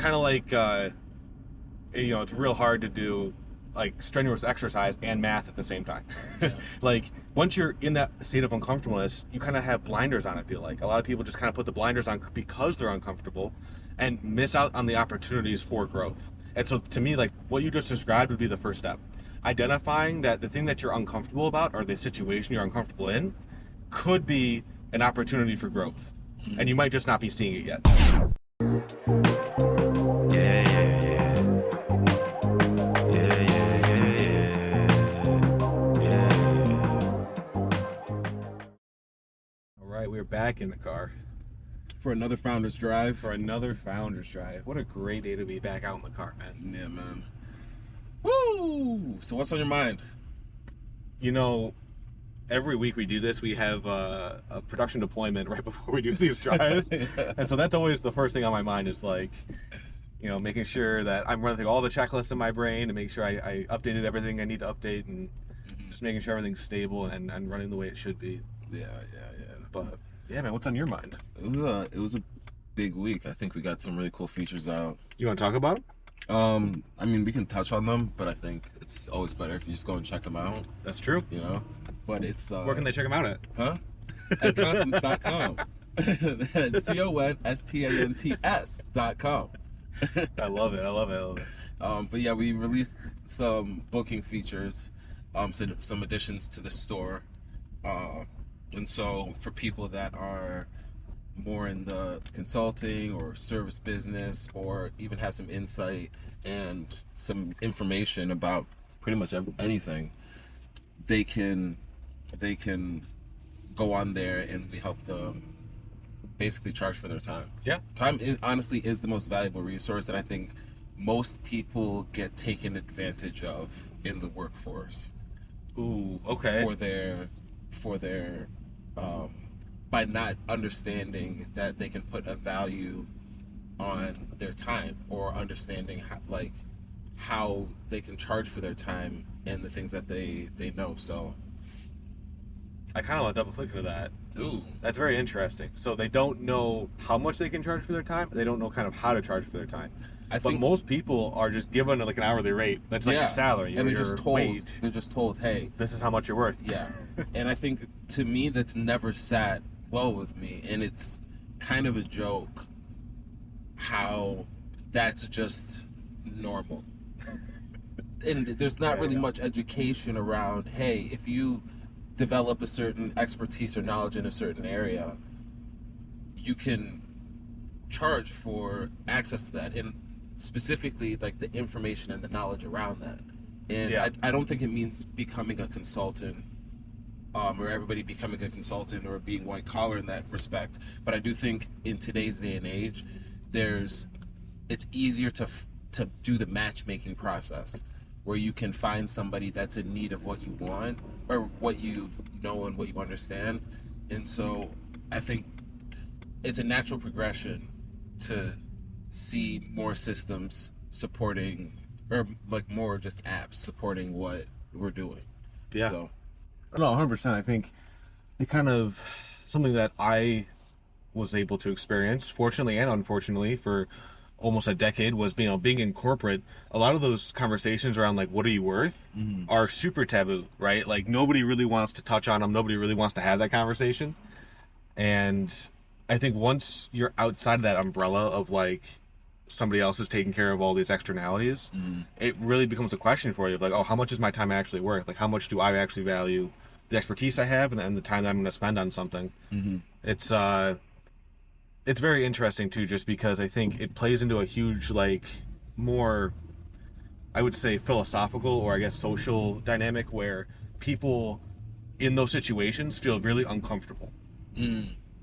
kind of like, it's real hard to do like strenuous exercise and math at the same time. Yeah. Like once you're in that state of uncomfortableness, you kind of have blinders on. I feel like a lot of people just kind of put the blinders on because they're uncomfortable and miss out on the opportunities for growth. And so to me, like what you just described would be the first step. Identifying that the thing that you're uncomfortable about or the situation you're uncomfortable in could be an opportunity for growth. And you might just not be seeing it yet. Yeah, yeah, yeah. Yeah, yeah, yeah, yeah. Yeah. All right, we're back in the car For another Founder's Drive. for another Founder's Drive. What a great day to be back out in the car, man. Yeah, man. Woo! So what's on your mind? You know, every week we do this, we have a production deployment right before we do these drives. And so that's always the first thing on my mind is like, making sure that I'm running through all the checklists in my brain to make sure I updated everything I need to update and just making sure everything's stable and running the way it should be. Yeah. But yeah, man, what's on your mind? It was a big week. I think we got some really cool features out. You want to talk about them? I mean, we can touch on them, but I think it's always better if you just go and check them out. That's true. But it's Where can they check them out at? Huh? At constants.com. CONSTANTS.com. I love it. But yeah, we released some booking features, some additions to the store. And so for people that are more in the consulting or service business or even have some insight and some information about pretty much anything, they can go on there and we help them basically charge for their time. Yeah. Time honestly is the most valuable resource, and I think most people get taken advantage of in the workforce. Ooh, okay. For their by not understanding that they can put a value on their time, or understanding how they can charge for their time and the things that they know. So I kind of want to double click into that. ooh, That's very interesting. So they don't know how much they can charge for their time. They don't know kind of how to charge for their time. But most people are just given like an hourly rate. That's like your salary, and your wage. They're just told, hey, This is how much you're worth. yeah. And I think to me that's never sat well with me, and it's kind of a joke how that's just normal. And there's not really much education around, hey, if you develop a certain expertise or knowledge in a certain area, you can charge for access to that, and specifically like the information and the knowledge around that. And I don't think it means becoming a consultant, or everybody becoming a consultant or being white collar in that respect. But I do think in today's day and age, it's easier to do the matchmaking process, where you can find somebody that's in need of what you want or what you know and what you understand. And so I think it's a natural progression to see more systems supporting, or like more just apps supporting what we're doing. Yeah. So, No, 100%. I think it kind of something that I was able to experience, fortunately and unfortunately, for almost a decade was, being in corporate. A lot of those conversations around like, what are you worth, are super taboo, right? Like nobody really wants to touch on them. Nobody really wants to have that conversation. And I think once you're outside of that umbrella of like somebody else is taking care of all these externalities, it really becomes a question for you of like, oh, how much is my time actually worth? Like, how much do I actually value the expertise I have and the time that I'm going to spend on something? It's very interesting too, just because I think it plays into a huge, like, more, I would say, philosophical or I guess social dynamic where people in those situations feel really uncomfortable.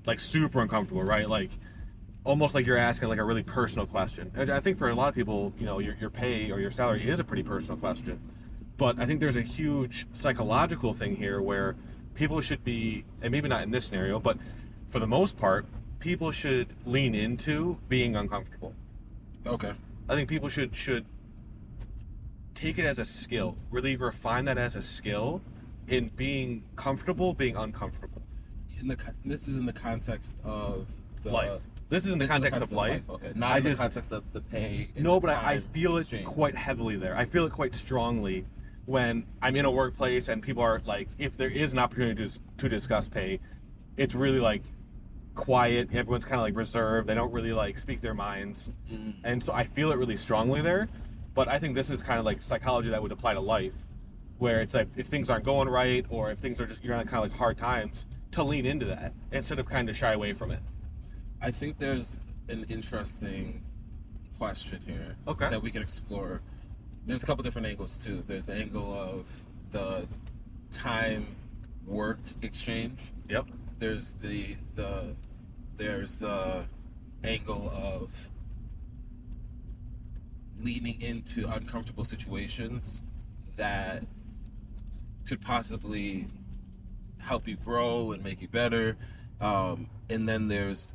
Like super uncomfortable, right? Like almost like you're asking like a really personal question. And I think for a lot of people, your pay or your salary is a pretty personal question. But I think there's a huge psychological thing here where people should be, and maybe not in this scenario, but for the most part, people should lean into being uncomfortable. okay. I think people should take it as a skill, really refine that as a skill in being comfortable, being uncomfortable. This is in the context of the Life. This is in the This context of life. Okay, not I in the just- context of the pay. And No, the but I time feel exchange. it quite heavily there. I feel it quite strongly when I'm in a workplace and people are like, if there is an opportunity to discuss pay, it's really like quiet. Everyone's kind of like reserved. They don't really like speak their minds. And so I feel it really strongly there. But I think this is kind of like psychology that would apply to life, where it's like if things aren't going right or if things are just, you're on kind of like hard times, to lean into that instead of kind of shy away from it. I think there's an interesting question here Okay. that we can explore. There's a couple different angles too. There's the angle of the time work exchange. Yep. There's the angle of leaning into uncomfortable situations that could possibly help you grow and make you better. And then there's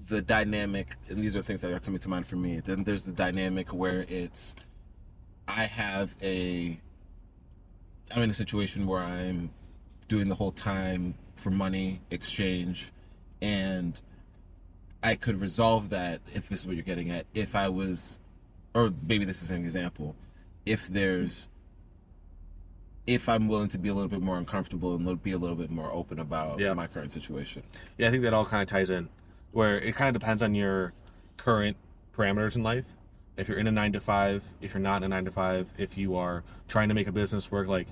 the dynamic, and these are things that are coming to mind for me. Then there's the dynamic where I'm in a situation where I'm doing the whole time for money exchange, and I could resolve that, if this is what you're getting at, if I was, or maybe this is an example, if I'm willing to be a little bit more uncomfortable and be a little bit more open about my current situation. Yeah, I think that all kind of ties in, where it kind of depends on your current parameters in life. If you're in a 9 to 5, if you're not in a 9 to 5, if you are trying to make a business work, like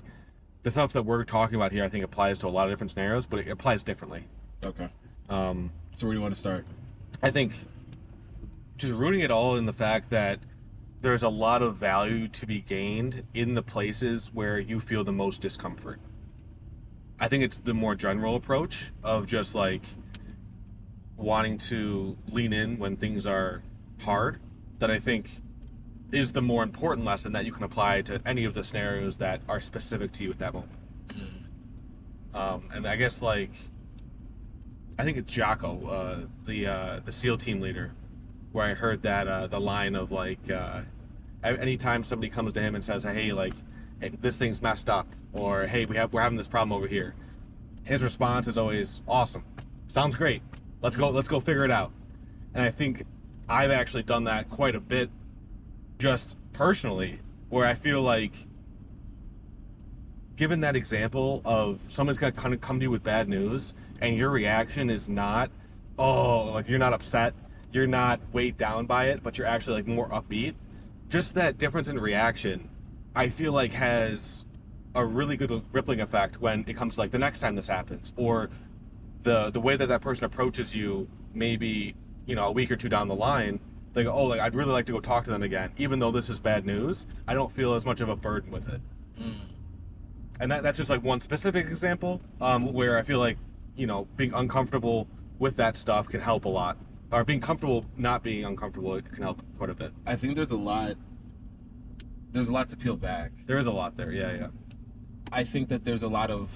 the stuff that we're talking about here, I think applies to a lot of different scenarios, but it applies differently. Okay. So where do you want to start? I think just rooting it all in the fact that there's a lot of value to be gained in the places where you feel the most discomfort. I think it's the more general approach of just like wanting to lean in when things are hard that I think is the more important lesson that you can apply to any of the scenarios that are specific to you at that moment. And I guess like I think it's Jocko, the SEAL team leader, where I heard that the line of like anytime somebody comes to him and says, hey, this thing's messed up, or hey, we're having this problem over here, his response is always, awesome, sounds great, let's go figure it out. And I think I've actually done that quite a bit just personally, where I feel like given that example of someone's gonna kind of come to you with bad news and your reaction is not, like you're not upset, you're not weighed down by it, but you're actually like more upbeat, just that difference in reaction, I feel like has a really good rippling effect when it comes to like the next time this happens, or the way that person approaches you maybe, a week or two down the line. They go, I'd really like to go talk to them again, even though this is bad news. I don't feel as much of a burden with it. And that's just like one specific example where I feel like, being uncomfortable with that stuff can help a lot. Or being comfortable not being uncomfortable, it can help quite a bit. I think there's a lot to peel back. There is a lot there, yeah. I think that there's a lot of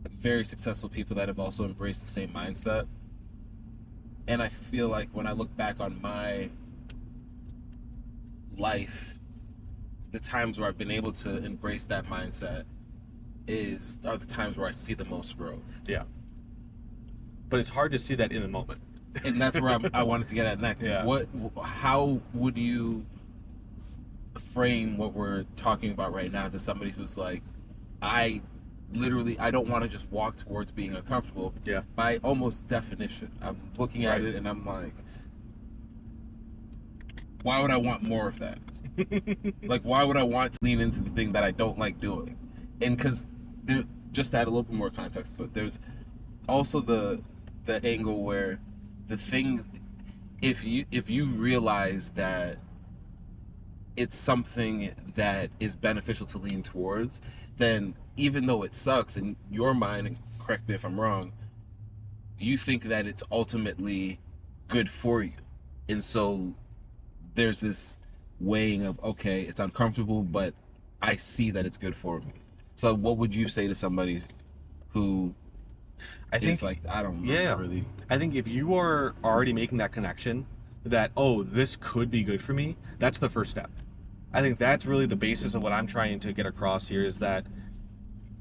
very successful people that have also embraced the same mindset. And I feel like when I look back on my life, the times where I've been able to embrace that mindset are the times where I see the most growth. Yeah. But it's hard to see that in the moment. And that's where I wanted to get at next. Yeah. How would you frame what we're talking about right now to somebody who's like, I don't want to just walk towards being uncomfortable. Yeah. By almost definition, I'm looking at it and I'm like, why would I want more of that? Like, why would I want to lean into the thing that I don't like doing? And because just to add a little bit more context to it, there's also the angle where the thing, if you realize that it's something that is beneficial to lean towards, then even though it sucks in your mind, and correct me if I'm wrong, you think that it's ultimately good for you. And so there's this weighing of, okay, it's uncomfortable, but I see that it's good for me. So what would you say to somebody who is like, I don't know, really? I think if you are already making that connection that, this could be good for me, that's the first step. I think that's really the basis of what I'm trying to get across here, is that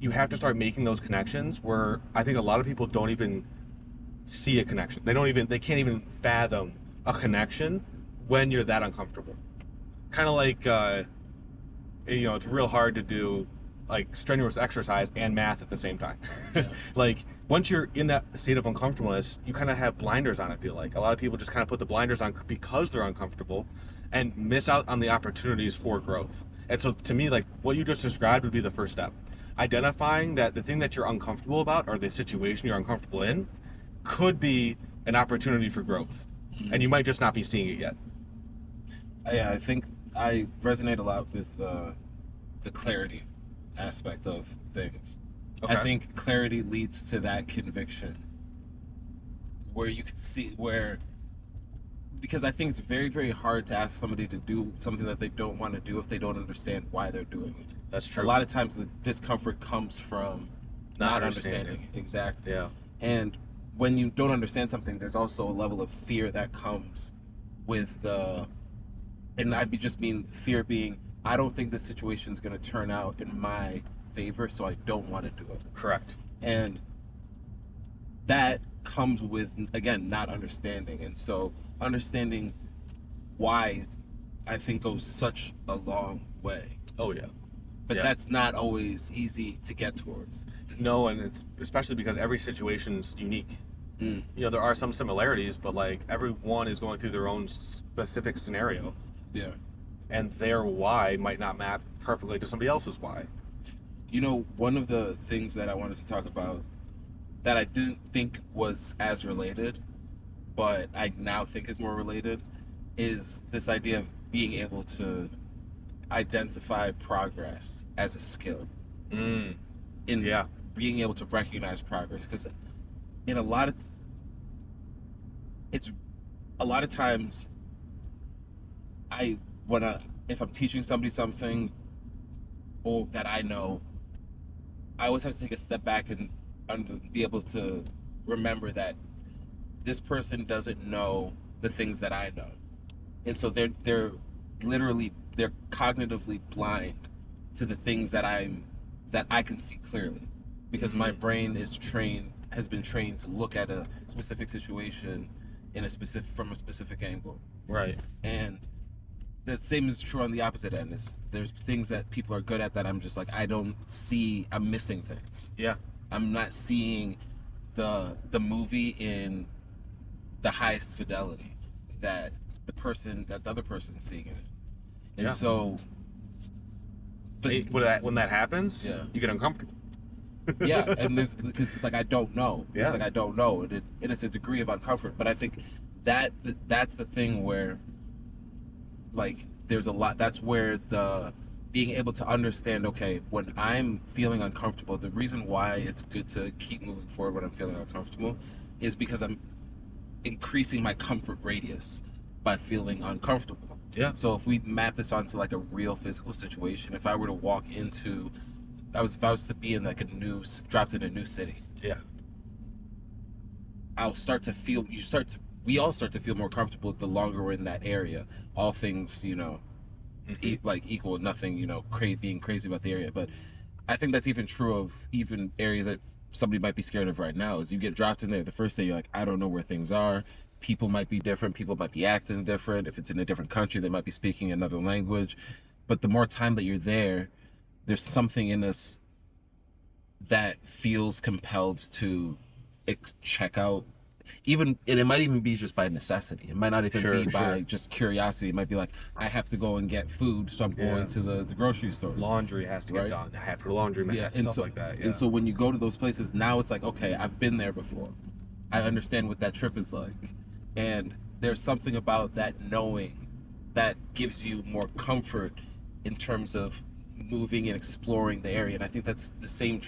you have to start making those connections where I think a lot of people don't even see a connection. They can't even fathom a connection when you're that uncomfortable. Kind of like, it's real hard to do like strenuous exercise and math at the same time. Yeah. Like once you're in that state of uncomfortableness, you kind of have blinders on. I feel like a lot of people just kind of put the blinders on because they're uncomfortable and miss out on the opportunities for growth. And so to me, like what you just described would be the first step. Identifying that the thing that you're uncomfortable about or the situation you're uncomfortable in could be an opportunity for growth. And you might just not be seeing it yet. Yeah, I think I resonate a lot with the clarity aspect of things. Okay. I think clarity leads to that conviction where you can see because I think it's very, very hard to ask somebody to do something that they don't want to do if they don't understand why they're doing it. That's true. A lot of times the discomfort comes from not understanding. Exactly. Yeah. And when you don't understand something, there's also a level of fear that comes with and fear being, I don't think this situation is going to turn out in my favor, so I don't want to do it. Correct. And that comes with, again, not understanding. And so understanding why, I think, goes such a long way. Oh, yeah. But that's not always easy to get towards. No, and it's especially because every situation's unique. There are some similarities, but like everyone is going through their own specific scenario. Yeah. And their why might not map perfectly to somebody else's why. One of the things that I wanted to talk about that I didn't think was as related, but I now think is more related, is this idea of being able to identify progress as a skill. Being able to recognize progress, because in a lot of times if I'm teaching somebody something or that I know, I always have to take a step back and be able to remember that this person doesn't know the things that I know, and so they're cognitively blind to the things that I can see clearly, because my brain has been trained to look at a specific situation from a specific angle. Right. And the same is true on the opposite end. There's things that people are good at that I'm just like, I'm missing things. Yeah. I'm not seeing the movie in the highest fidelity that the other person's seeing it. And so when that happens, you get uncomfortable. Yeah, and because it's like I don't know. Yeah. It's like I don't know, and it's a degree of uncomfort. But I think that's the thing where, like, there's a lot. That's where the being able to understand. Okay, when I'm feeling uncomfortable, the reason why it's good to keep moving forward when I'm feeling uncomfortable is because I'm increasing my comfort radius by feeling uncomfortable. Yeah. So if we map this onto like a real physical situation, if I were to walk into if I was to be in like dropped in a new city, I'll start to feel, we all start to feel more comfortable the longer we're in that area. All things, like equal, nothing, being crazy about the area. But I think that's even true of even areas that somebody might be scared of right now. Is you get dropped in there, the first day you're like, I don't know where things are. People might be different. People might be acting different. If it's in a different country, they might be speaking another language. But the more time that you're there, there's something in us that feels compelled to check out, and it might even be just by necessity. It might not even be by just curiosity. It might be like, I have to go and get food, so I'm going to the grocery store. Laundry has to get done. I have to go to laundry, stuff like that. Yeah. And so when you go to those places, now it's like, okay, I've been there before. I understand what that trip is like. And there's something about that knowing that gives you more comfort in terms of moving and exploring the area. And I think that's the same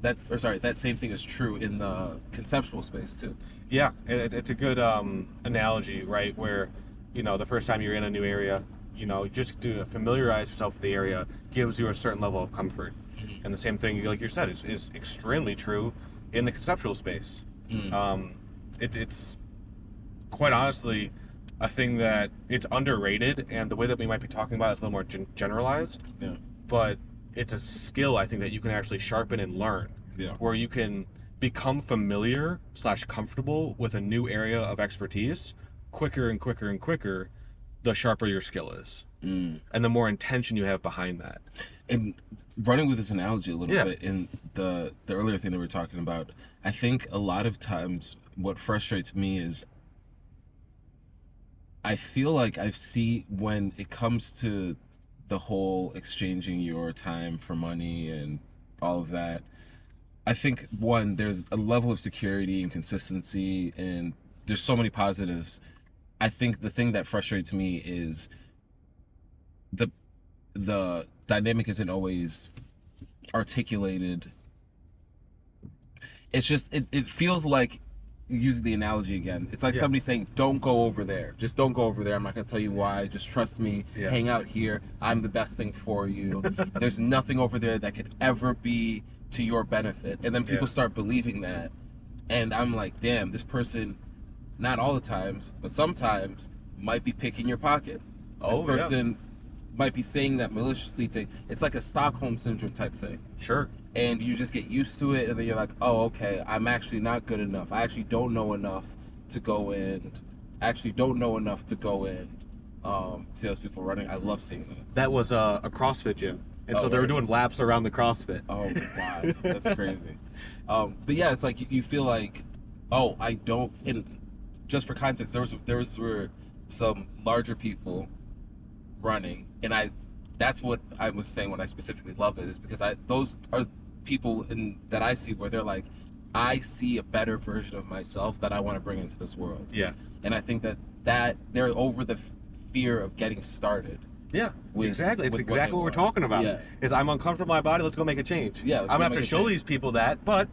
that same thing is true in the conceptual space too. Yeah, it's a good analogy, right? Where, the first time you're in a new area, just to familiarize yourself with the area gives you a certain level of comfort. And the same thing, like you said, is extremely true in the conceptual space. It's quite honestly a thing that it's underrated, and the way that we might be talking about it is a little more generalized. Yeah. But it's a skill, I think, that you can actually sharpen and learn. Yeah. Where you can become familiar / comfortable with a new area of expertise quicker and quicker and quicker, the sharper your skill is. And the more intention you have behind that. And running with this analogy a little Yeah. bit in the earlier thing that we were talking about, I think a lot of times what frustrates me is I feel like I see when it comes to the whole exchanging your time for money and all of that, I think one, there's a level of security and consistency, and there's so many positives. I think the thing that frustrates me is the dynamic isn't always articulated. It's just it feels like, using the analogy again, it's like somebody saying, don't go over there, just don't go over there, I'm not going to tell you why, just trust me, hang out here, I'm the best thing for you. There's nothing over there that could ever be to your benefit. And then people start believing that, and I'm like, damn, this person, not all the times, but sometimes, might be picking your pocket. This person might be saying that maliciously it's like a Stockholm syndrome type thing. Sure. And you just get used to it, and then you're like, oh, okay, I'm actually not good enough. I actually don't know enough to go in. See those people running? I love seeing that. That was a CrossFit gym. And so they were doing laps around the CrossFit. Oh, wow. That's crazy. But yeah, it's like you feel like, oh, I don't. And just for context, there were some larger people running, and that's what I was saying when I specifically love it, is because those are people that I see where they're like, I see a better version of myself that I want to bring into this world. Yeah. And I think that they're over the fear of getting started. Yeah, exactly. It's exactly what we're talking about. Yeah. Is I'm uncomfortable in my body, let's go make a change. Yeah, I'm gonna have to show these people that, but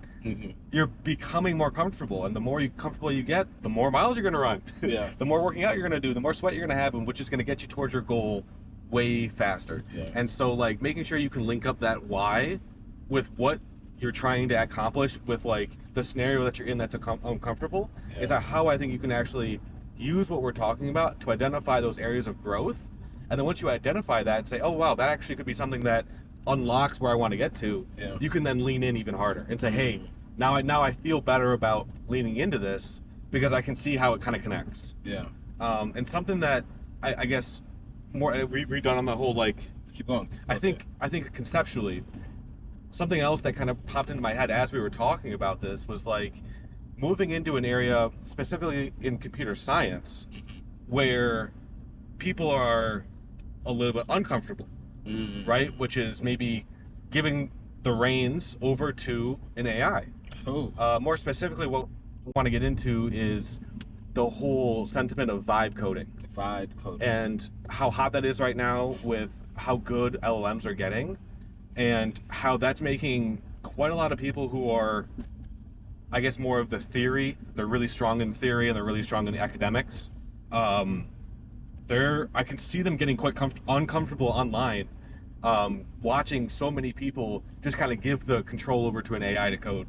you're becoming more comfortable, and the more comfortable you get, the more miles you're gonna run. Yeah. The more working out you're gonna do, the more sweat you're gonna have, and which is gonna get you towards your goal way faster. Yeah. And so, like, making sure you can link up that why with what you're trying to accomplish with, like, the scenario that you're in that's uncomfortable is how I think you can actually use what we're talking about to identify those areas of growth. And then once you identify that and say, oh, wow, that actually could be something that unlocks where I want to get to, you can then lean in even harder and say, hey, now I feel better about leaning into this because I can see how it kind of connects. Yeah. And something that I guess more redone on the whole, like, Keep going. I think conceptually, something else that kind of popped into my head as we were talking about this was, like, moving into an area specifically in computer science where people are a little bit uncomfortable, right? Which is maybe giving the reins over to an AI. More specifically, what we want to get into is the whole sentiment of vibe coding. And how hot that is right now with how good LLMs are getting, and how that's making quite a lot of people who are, I guess, more of the theory. They're really strong in theory and they're really strong in the academics. I can see them getting quite uncomfortable online, watching so many people just kind of give the control over to an AI to code.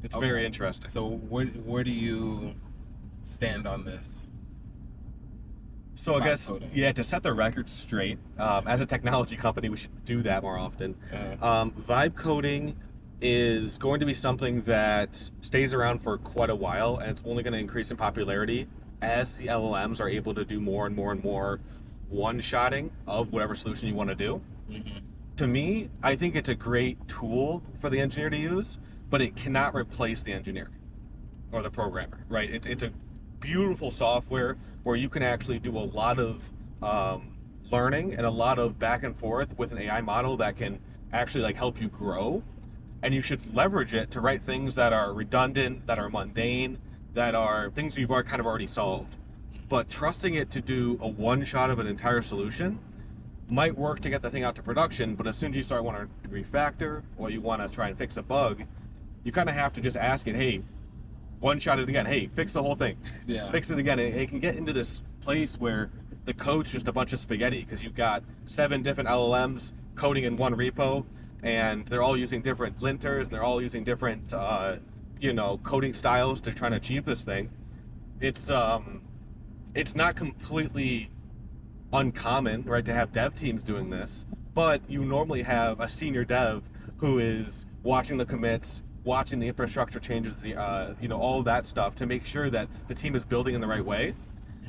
It's very interesting. So where do you stand on this? So I guess, coding. to set the record straight, as a technology company, we should do that more often. Vibe coding is going to be something that stays around for quite a while, and it's only going to increase in popularity as the LLMs are able to do more and more and more one-shotting of whatever solution you want to do. To me, I think it's a great tool for the engineer to use, but it cannot replace the engineer or the programmer, right? It's a beautiful software where you can actually do a lot of learning and a lot of back and forth with an AI model that can actually, like, help you grow. And you should leverage it to write things that are redundant, that are mundane, that are things you've already solved. But trusting it to do a one-shot of an entire solution might work to get the thing out to production, but as soon as you start wanting to refactor or you want to try and fix a bug, you kind of have to just ask it, hey, one-shot it again. Hey, fix the whole thing. Fix it again. It can get into this place where the code's just a bunch of spaghetti because you've got 7 different LLMs coding in one repo, and they're all using different linters, and they're all using different coding styles to try and achieve this thing. It's not completely uncommon, right, to have dev teams doing this, but you normally have a senior dev who is watching the commits, watching the infrastructure changes, the all of that stuff to make sure that the team is building in the right way.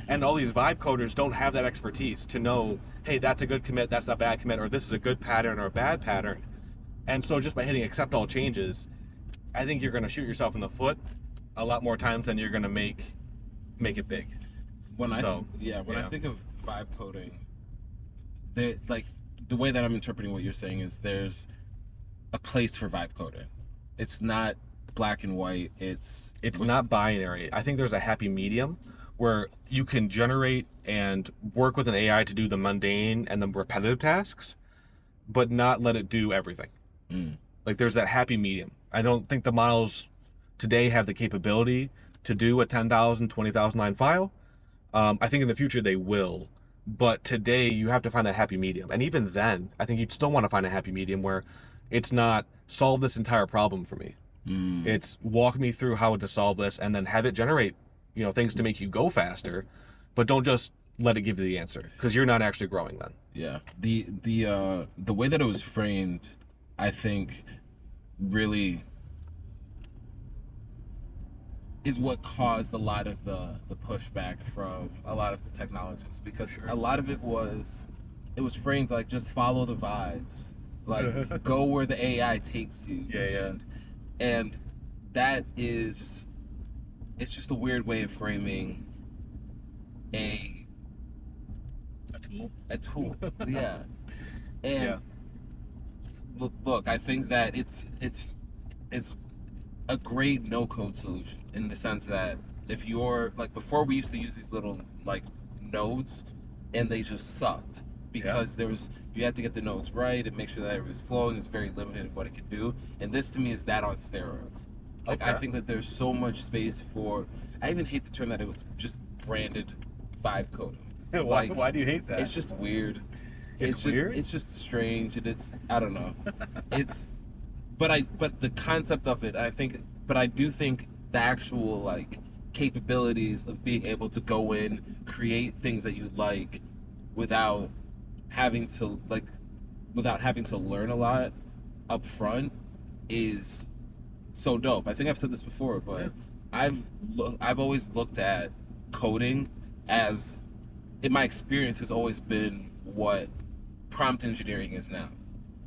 And all these vibe coders don't have that expertise to know, hey, that's a good commit, that's a bad commit, or this is a good pattern or a bad pattern. And so just by hitting accept all changes, I think you're going to shoot yourself in the foot a lot more times than you're going to make it big. When I think of vibe coding, like the way that I'm interpreting what you're saying is there's a place for vibe coding. It's not black and white. It's not binary. I think there's a happy medium where you can generate and work with an AI to do the mundane and the repetitive tasks, but not let it do everything. Like there's that happy medium. I don't think the models today have the capability to do a 10,000, 20,000 line file. I think in the future they will, but today you have to find that happy medium. And even then, I think you'd still want to find a happy medium where it's not solve this entire problem for me. It's walk me through how to solve this and then have it generate, things to make you go faster, but don't just let it give you the answer because you're not actually growing then. Yeah. The way that it was framed, I think, really is what caused a lot of the pushback from a lot of the technologists, because a lot of it was framed like just follow the vibes, like go where the AI takes you. And that is, it's just a weird way of framing a tool. Yeah. And look, I think that it's a great no-code solution in the sense that if you're like, before we used to use these little like nodes and they just sucked because you had to get the nodes right and make sure that it was flowing. It's very limited in what it could do, and this to me is that on steroids. Like I think that there's so much space for, I even hate the term that it was just branded vibe coding. Why do you hate that? It's just weird. It's weird? It's just strange, and it's, I don't know. But the concept of it, but I do think the actual like capabilities of being able to go in, create things that you like without having to learn a lot up front is so dope. I think I've said this before, but I've always looked at coding as, in my experience, has always been what prompt engineering is now.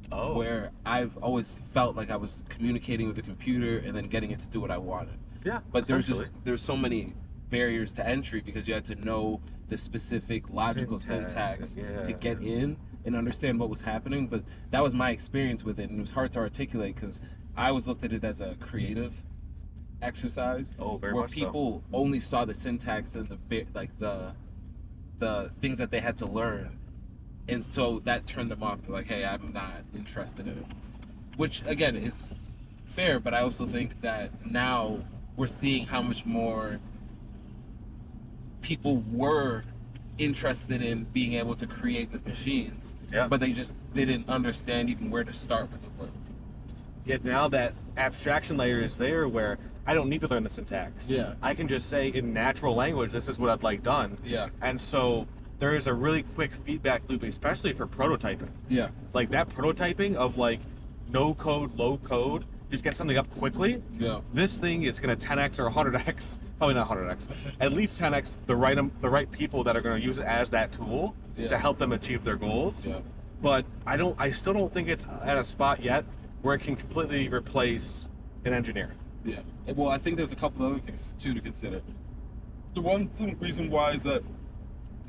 Where I've always felt like I was communicating with the computer and then getting it to do what I wanted. Yeah. But there's so many barriers to entry because you had to know the specific logical syntax to get in and understand what was happening. But that was my experience with it, and it was hard to articulate because I always looked at it as a creative exercise. Very where much people only saw the syntax and the things that they had to learn. And so that turned them off. They're like, hey, I'm not interested in it. Which, again, is fair, but I also think that now we're seeing how much more people were interested in being able to create with machines, but they just didn't understand even where to start with the work. Yet now that abstraction layer is there where I don't need to learn the syntax. I can just say in natural language, this is what I'd like done. And so there is a really quick feedback loop, especially for prototyping. Like that prototyping of like no code, low code, just get something up quickly. This thing is going to 10x or 100x, probably not 100x, at least 10x the right people that are going to use it as that tool to help them achieve their goals. But I still don't think it's at a spot yet where it can completely replace an engineer. Well, I think there's a couple other things too to consider. The one reason why is that,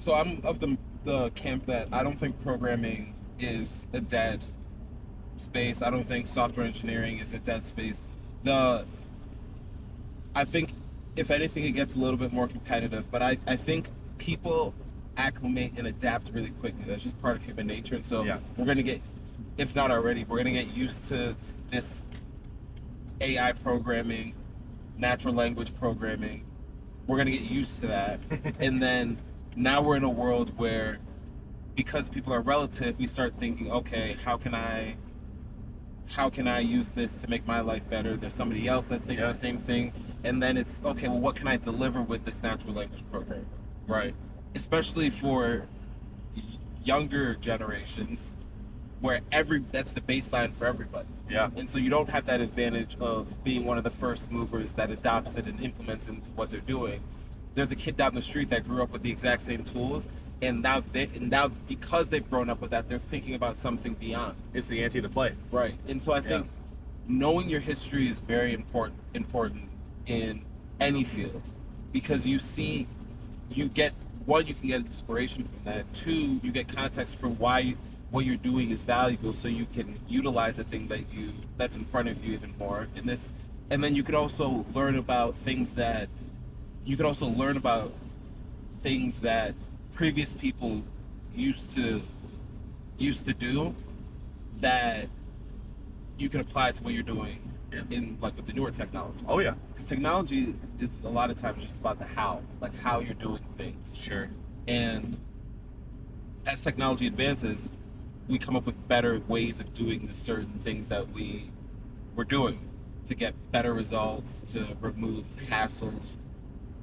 so I'm of the camp that I don't think programming is a dead space. I don't think software engineering is a dead space. I think if anything it gets a little bit more competitive, but I think people acclimate and adapt really quickly. That's just part of human nature, and so we're going to get, if not already, we're going to get used to this AI programming, natural language programming. We're going to get used to that. And then now we're in a world where, because people are relative, we start thinking, okay, how can I use this to make my life better? There's somebody else that's thinking the same thing. And then it's, okay, well, what can I deliver with this natural language program? Especially for younger generations, where that's the baseline for everybody. Yeah. And so you don't have that advantage of being one of the first movers that adopts it and implements it into what they're doing. There's a kid down the street that grew up with the exact same tools, and now because they've grown up with that, they're thinking about something beyond. It's the ante to play. Right. And so I think knowing your history is very important in any field, because you get one, you can get inspiration from that. Two, you get context for why what you're doing is valuable, so you can utilize the thing that's in front of you even more. And then you could also learn about things that previous people used to do that you can apply to what you're doing in like with the newer technology. Oh yeah. Because technology is a lot of times just about the how you're doing things. Sure. And as technology advances, we come up with better ways of doing the certain things that we're doing to get better results, to remove hassles.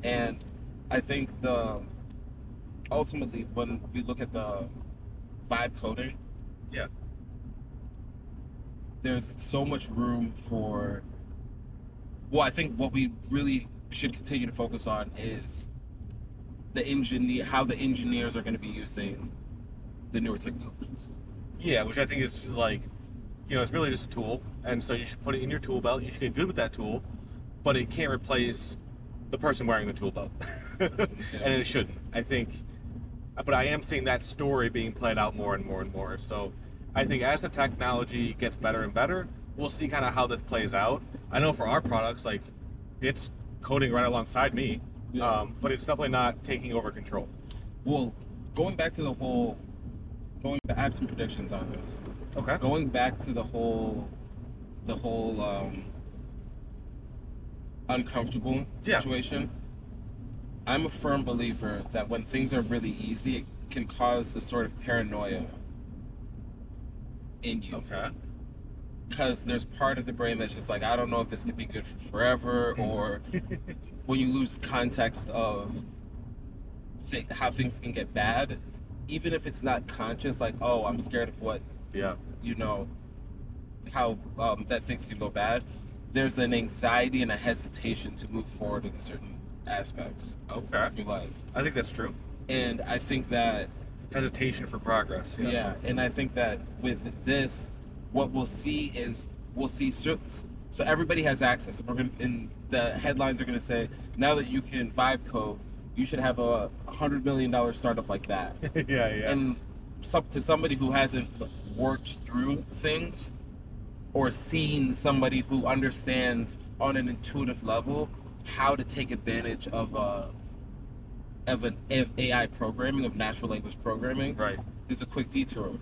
And I think ultimately when we look at the vibe coding, there's so much room for, I think what we really should continue to focus on is how the engineers are going to be using the newer technologies. Yeah, which I think is like, it's really just a tool, and so you should put it in your tool belt. You should get good with that tool, but it can't replace the person wearing the tool belt, and it shouldn't. I think, but I am seeing that story being played out more and more and more. So I think as the technology gets better and better, we'll see kind of how this plays out. I know for our products, like, it's coding right alongside me, but it's definitely not taking over control. Well, I have some predictions on this. Okay. Going back to the whole uncomfortable situation, I'm a firm believer that when things are really easy, it can cause a sort of paranoia in you. Okay. Because there's part of the brain that's just like, I don't know if this could be good for forever, or when you lose context of how things can get bad, even if it's not conscious, like, oh, I'm scared of what, how that things can go bad. There's an anxiety and a hesitation to move forward in certain aspects of your life. I think that's true. And I think that hesitation for progress. Yeah, and I think that with this, what we'll see so everybody has access. And the headlines are going to say, now that you can vibe code, you should have a $100 million startup like that. Yeah. And to somebody who hasn't worked through things or seen somebody who understands on an intuitive level how to take advantage of AI programming, of natural language programming, right, is a quick detour.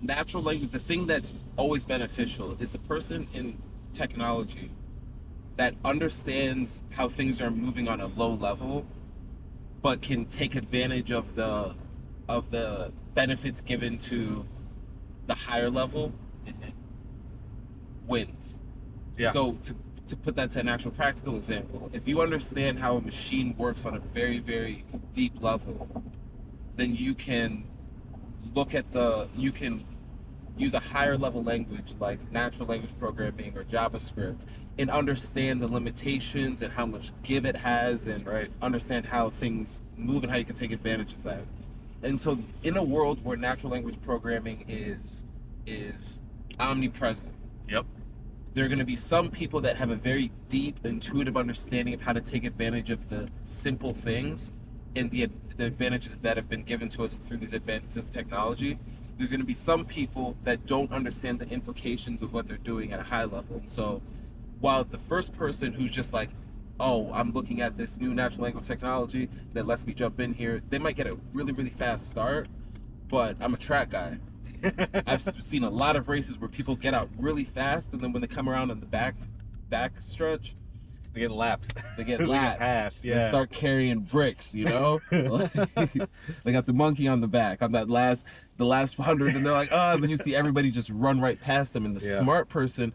Natural language, the thing that's always beneficial is the person in technology that understands how things are moving on a low level, but can take advantage of the benefits given to the higher level, wins. Yeah. So to put that to an actual practical example, if you understand how a machine works on a very, very deep level, then you can you can use a higher level language like natural language programming or JavaScript and understand the limitations and how much give it has, and understand how things move and how you can take advantage of that. And so in a world where natural language programming is omnipresent, there are going to be some people that have a very deep, intuitive understanding of how to take advantage of the simple things and the advantages that have been given to us through these advances of technology. There's going to be some people that don't understand the implications of what they're doing at a high level. And so while the first person who's just like, oh, I'm looking at this new natural language technology that lets me jump in here, they might get a really, really fast start, but I'm a track guy. I've seen a lot of races where people get out really fast, and then when they come around on the back stretch, they get lapped. They get lapped. Passed, They start carrying bricks, They got the monkey on the back on the last 100, and they're like, oh, and then you see everybody just run right past them. And the smart person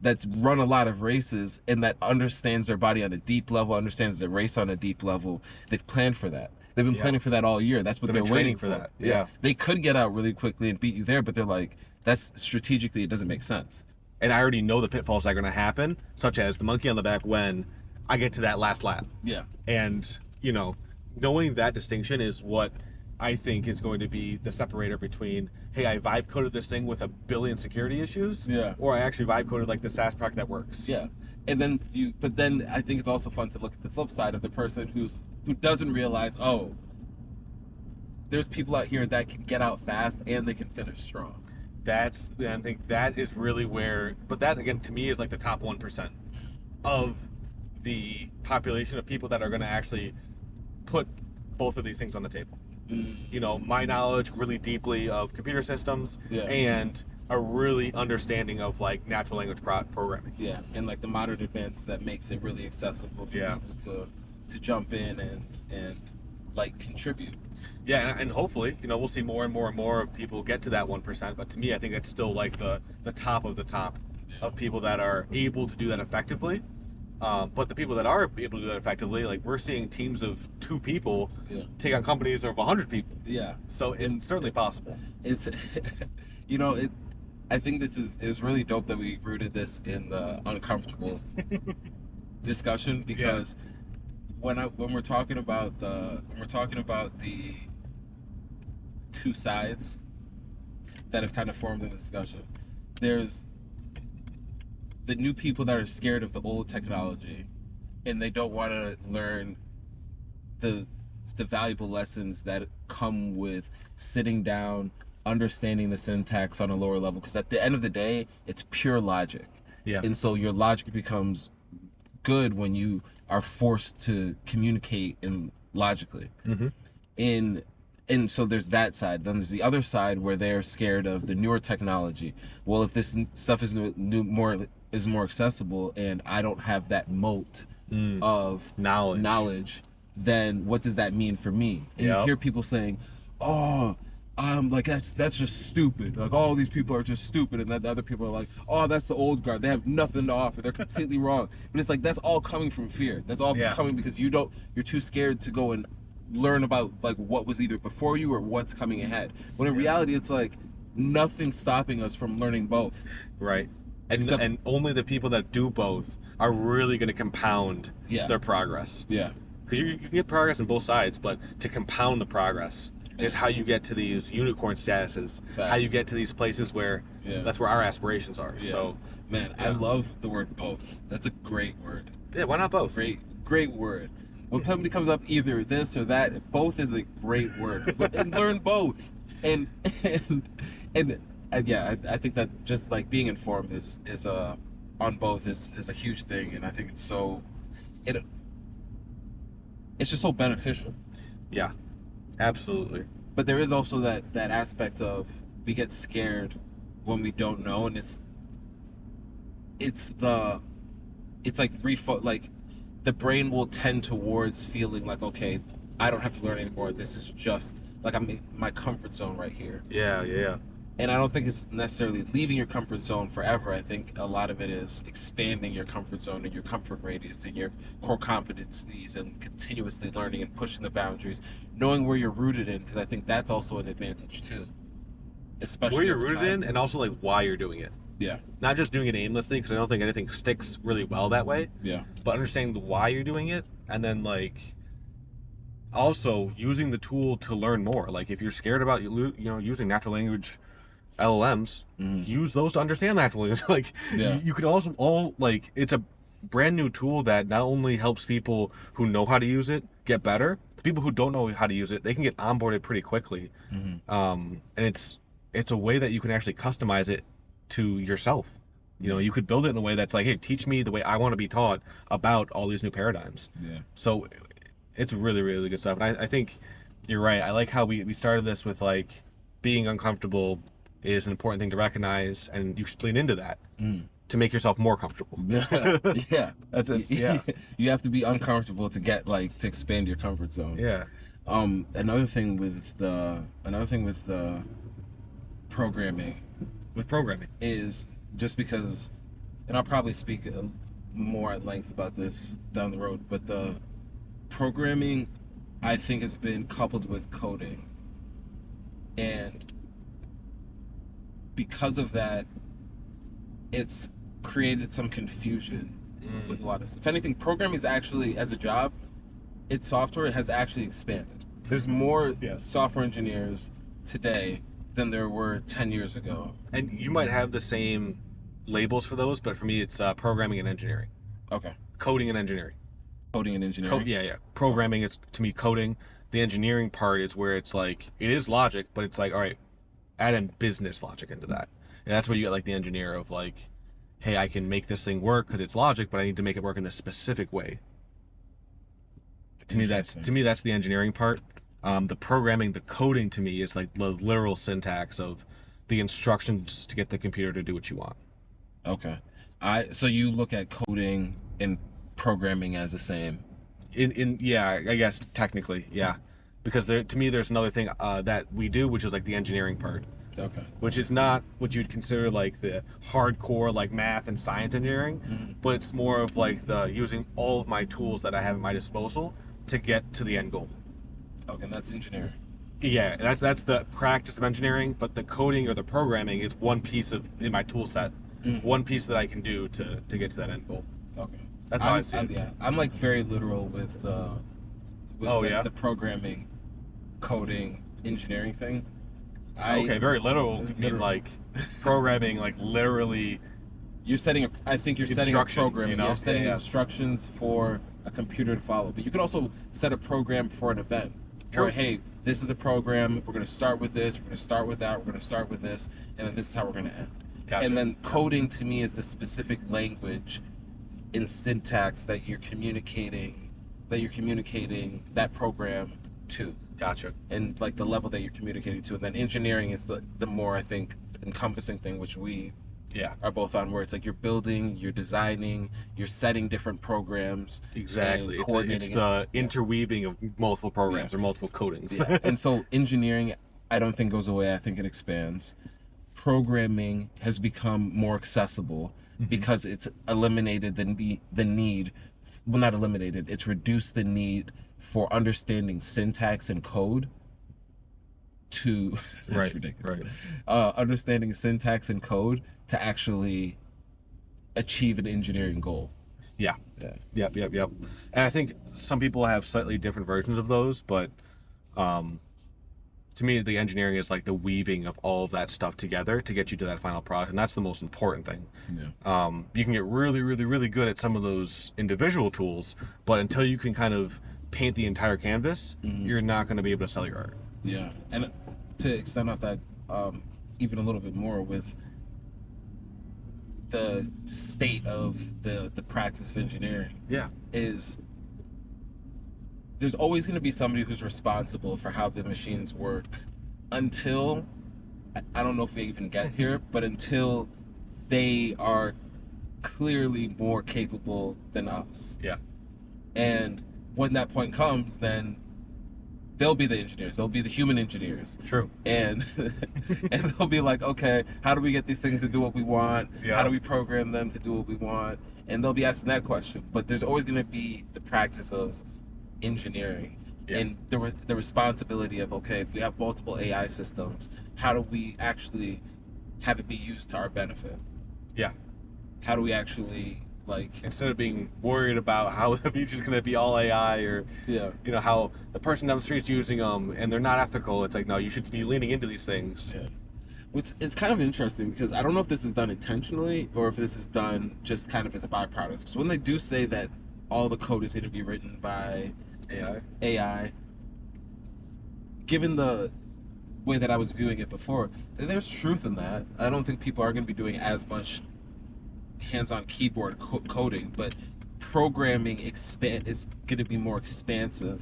that's run a lot of races and that understands their body on a deep level, understands the race on a deep level, they've planned for that. They've been Yeah. planning for that all year. That's what They've they're been waiting training for. for that. Yeah. They could get out really quickly and beat you there, but they're like, that's strategically, it doesn't make sense. And I already know the pitfalls that are going to happen, such as the monkey on the back when I get to that last lap. Yeah. And, knowing that distinction is what I think is going to be the separator between, hey, I vibe coded this thing with a billion security issues, Yeah. or I actually vibe coded like the SaaS product that works. Yeah. And then but then I think it's also fun to look at the flip side of the person who doesn't realize, oh, there's people out here that can get out fast and they can finish strong. I think that is really where, but that again to me is like the top 1% of the population of people that are going to actually put both of these things on the table. My knowledge really deeply of computer systems and a really understanding of like natural language programming. Yeah, and like the modern advances that makes it really accessible for people to jump in and like contribute. Yeah, and hopefully, we'll see more and more and more of people get to that 1%. But to me, I think it's still like the top of the top of people that are able to do that effectively. But the people that are able to do that effectively, like we're seeing teams of 2 people take on companies of 100 people. Yeah. So it's certainly possible. It's, I think this is really dope that we rooted this in the uncomfortable discussion, because when we're talking about the 2 sides that have kind of formed in the discussion, there's the new people that are scared of the old technology and they don't want to learn the valuable lessons that come with sitting down, understanding the syntax on a lower level, because at the end of the day it's pure logic. And so your logic becomes good when you are forced to communicate in logically. And so there's that side. Then there's the other side where they're scared of the newer technology. Well, if this stuff is more accessible and I don't have that moat of knowledge, then what does that mean for me? And you hear people saying, oh, like that's just stupid. Like all these people are just stupid, and then the other people are like, oh, that's the old guard. They have nothing to offer. They're completely wrong. But it's like that's all coming from fear. That's all coming because you're too scared to go and learn about like what was either before you or what's coming ahead. When in reality, it's like nothing's stopping us from learning both. Right. And only the people that do both are really going to compound their progress. Yeah. Because you can get progress on both sides, but to compound the progress is how you get to these unicorn statuses. Facts. How you get to these places where that's where our aspirations are. Yeah. So, man, I love the word both. That's a great word. Yeah, why not both? Great word. When somebody comes up either this or that, both is a great word. And learn both. And yeah, I think that just like being informed is on both is a huge thing, and I think it's just so beneficial. Yeah, absolutely. But there is also that aspect of we get scared when we don't know, and it's like the brain will tend towards feeling like, okay, I don't have to learn anymore. This is just like I'm in my comfort zone right here. Yeah. And I don't think it's necessarily leaving your comfort zone forever. I think a lot of it is expanding your comfort zone and your comfort radius and your core competencies and continuously learning and pushing the boundaries, knowing where you're rooted in, because I think that's also an advantage too. Especially where you're over rooted time. in, and also like why you're doing it. Yeah. Not just doing it aimlessly, because I don't think anything sticks really well that way. Yeah. But understanding the why you're doing it, and then like also using the tool to learn more. Like if you're scared about using natural language LLMs, use those to understand natural language. Like you could also it's a brand new tool that not only helps people who know how to use it get better, the people who don't know how to use it, they can get onboarded pretty quickly. And it's a way that you can actually customize it to yourself. You could build it in a way that's like, hey, teach me the way I want to be taught about all these new paradigms. So it's really, really good stuff. And I think you're right. I like how we started this with like being uncomfortable is an important thing to recognize, and you should lean into that to make yourself more comfortable. Yeah. That's it. Yeah. You have to be uncomfortable to get to expand your comfort zone. Yeah. Another thing with programming is just because, and I'll probably speak more at length about this down the road, but the programming I think has been coupled with coding. And because of that, it's created some confusion with a lot of stuff. If anything, programming is actually, as a job, its software has actually expanded. There's more software engineers today than there were 10 years ago. And you might have the same labels for those, but for me, it's programming and engineering. Okay. Coding and engineering. Coding and engineering. Yeah. Programming is, to me, coding. The engineering part is where it's like, it is logic, but it's like, all right, add in business logic into that. And that's where you get like the engineer of like, hey, I can make this thing work because it's logic, but I need to make it work in this specific way. To me, that's the engineering part. The programming, the coding, to me is like the literal syntax of the instructions to get the computer to do what you want. Okay. So you look at coding and programming as the same. Yeah, I guess technically, yeah, because to me there's another thing that we do, which is like the engineering part. Okay. Which is not what you'd consider like the hardcore like math and science engineering, but it's more of like the using all of my tools that I have at my disposal to get to the end goal. Okay, that's engineering. Yeah, that's the practice of engineering, but the coding or the programming is one piece in my tool set, one piece that I can do to get to that end goal. Okay. That's how I see it. Yeah, I'm like very literal with the programming, coding, engineering thing. Okay, very literal could mean like programming, like literally. You're setting. I think you're setting a program. You know? You're setting instructions for a computer to follow. But you could also set a program for an event. True. Where, hey, this is a program. We're going to start with this. We're going to start with that. We're going to start with this, and then this is how we're going to end. Gotcha. And then coding to me is the specific language in syntax that you're communicating that program to. Gotcha. And like the level that you're communicating to. And then engineering is the more, I think, encompassing thing, which we are both on, where it's like you're building, you're designing, you're setting different programs. Exactly. It's the interweaving of multiple programs or multiple codings. Yeah. And so engineering, I don't think goes away. I think it expands. Programming has become more accessible because it's eliminated the need. Well, not eliminated. It's reduced the need for understanding syntax and code to that's ridiculous. Right. Understanding syntax and code to actually achieve an engineering goal. Yeah. Yep. And I think some people have slightly different versions of those, but to me, the engineering is like the weaving of all of that stuff together to get you to that final product, and that's the most important thing. Yeah. You can get really, really, really good at some of those individual tools, but until you can kind of paint the entire canvas, you're not going to be able to sell your art. Yeah, and to extend off that even a little bit more with the state of the practice of engineering. Yeah, is there's always going to be somebody who's responsible for how the machines work until, I don't know if we even get here, but until they are clearly more capable than us. Yeah. And when that point comes, then they'll be the engineers. They'll be the human engineers. True. And and they'll be like, okay, how do we get these things to do what we want? Yeah. How do we program them to do what we want? And they'll be asking that question. But there's always going to be the practice of engineering and the responsibility of, okay, if we have multiple AI systems, how do we actually have it be used to our benefit? Yeah. How do we actually, like, instead of being worried about how the future's going to be all AI or you know how the person down the street's using them and they're not ethical, it's like, no, you should be leaning into these things. It's kind of interesting because I don't know if this is done intentionally or if this is done just kind of as a byproduct, because when they do say that all the code is going to be written by AI, given the way that I was viewing it before, there's truth in that. I don't think people are going to be doing as much hands-on keyboard coding, but programming is going to be more expansive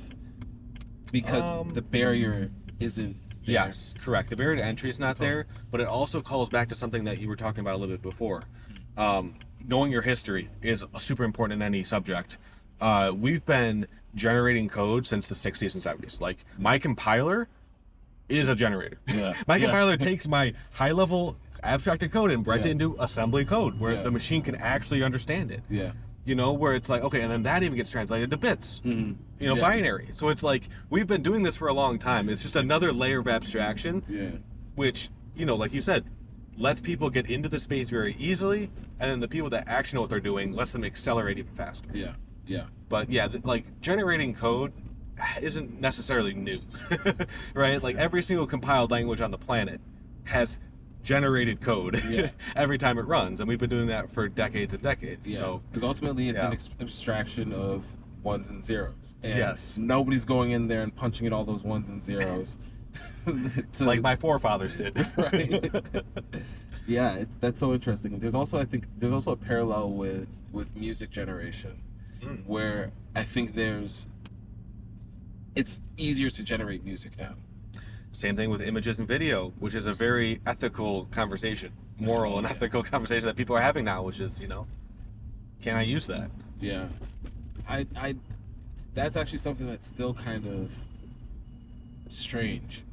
because the barrier isn't there. Yes, correct. The barrier to entry is not there, but it also calls back to something that you were talking about a little bit before. Knowing your history is super important in any subject. We've been generating code since the 60s and 70s. Like, my compiler is a generator. My compiler takes my high-level abstracted code and writes it into assembly code where the machine can actually understand it. You know, where it's like, okay, and then that even gets translated to bits. Mm-hmm. You know, Yeah. binary. So it's like, we've been doing this for a long time. It's just another layer of abstraction, Yeah. which, you know, like you said, lets people get into the space very easily, and then the people that actually know what they're doing lets them accelerate even faster. Yeah. Yeah. But yeah, like generating code isn't necessarily new, right? Like every single compiled language on the planet has generated code Yeah. every time it runs, and we've been doing that for decades and decades. Yeah. So Because ultimately, it's yeah. an abstraction of ones and zeros. And Yes. nobody's going in there and punching in all those ones and zeros. to, like my forefathers did. Right. Yeah, that's so interesting. There's also, I think, there's also a parallel with music generation, where I think it's easier to generate music now. Same thing with images and video, which is a very ethical conversation, moral and ethical conversation that people are having now, which is, you know, can I use that? Yeah, I that's actually something that's still kind of strange.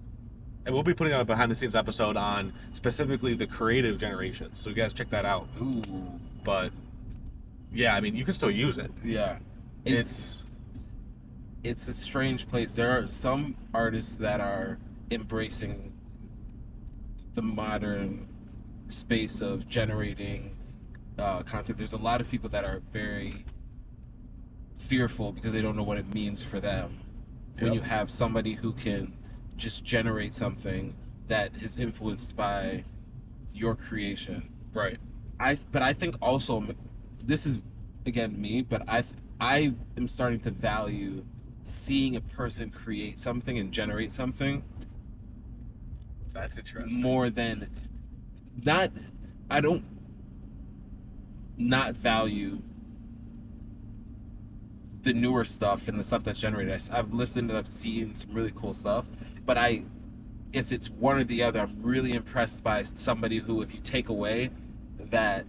And we'll be putting out a behind the scenes episode on specifically the creative generations, so you guys check that out. Ooh. But yeah, I mean, you can still use it. Yeah, it's a strange place. There are some artists that are embracing the modern space of generating content. There's a lot of people that are very fearful because they don't know what it means for them. When you have somebody who can just generate something that is influenced by your creation. Right. But I think also, this is again me, but I am starting to value seeing a person create something and generate something That's interesting. more than I don't not value the newer stuff and the stuff that's generated. I've listened and I've seen some really cool stuff, but if it's one or the other, I'm really impressed by somebody who, if you take away that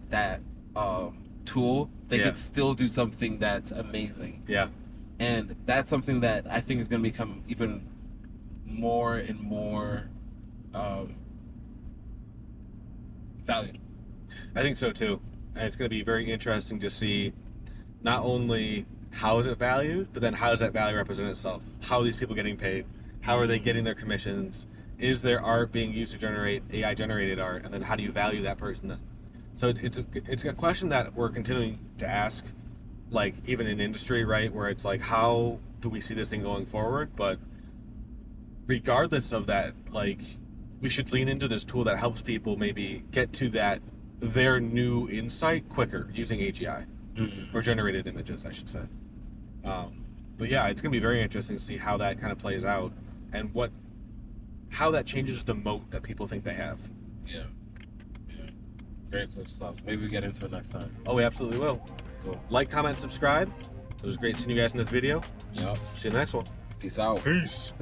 tool, they can still do something that's amazing. Yeah. And that's something that I think is going to become even more and more valued. I think so too. And it's going to be very interesting to see not only how is it valued, but then how does that value represent itself? How are these people getting paid? How are they getting their commissions? Is their art being used to generate AI generated art? And then how do you value that person then? So it's a question that we're continuing to ask, like even in industry, right? Where it's like, how do we see this thing going forward? But regardless of that, like, we should lean into this tool that helps people maybe get to their new insight quicker using AGI or generated images, I should say. But yeah, it's gonna be very interesting to see how that kind of plays out and how that changes the moat that people think they have. Yeah. Very cool stuff. Maybe we get into it next time. Oh, we absolutely will. Cool. Like, comment, subscribe. It was great seeing you guys in this video. Yep. See you in the next one. Peace out. Peace.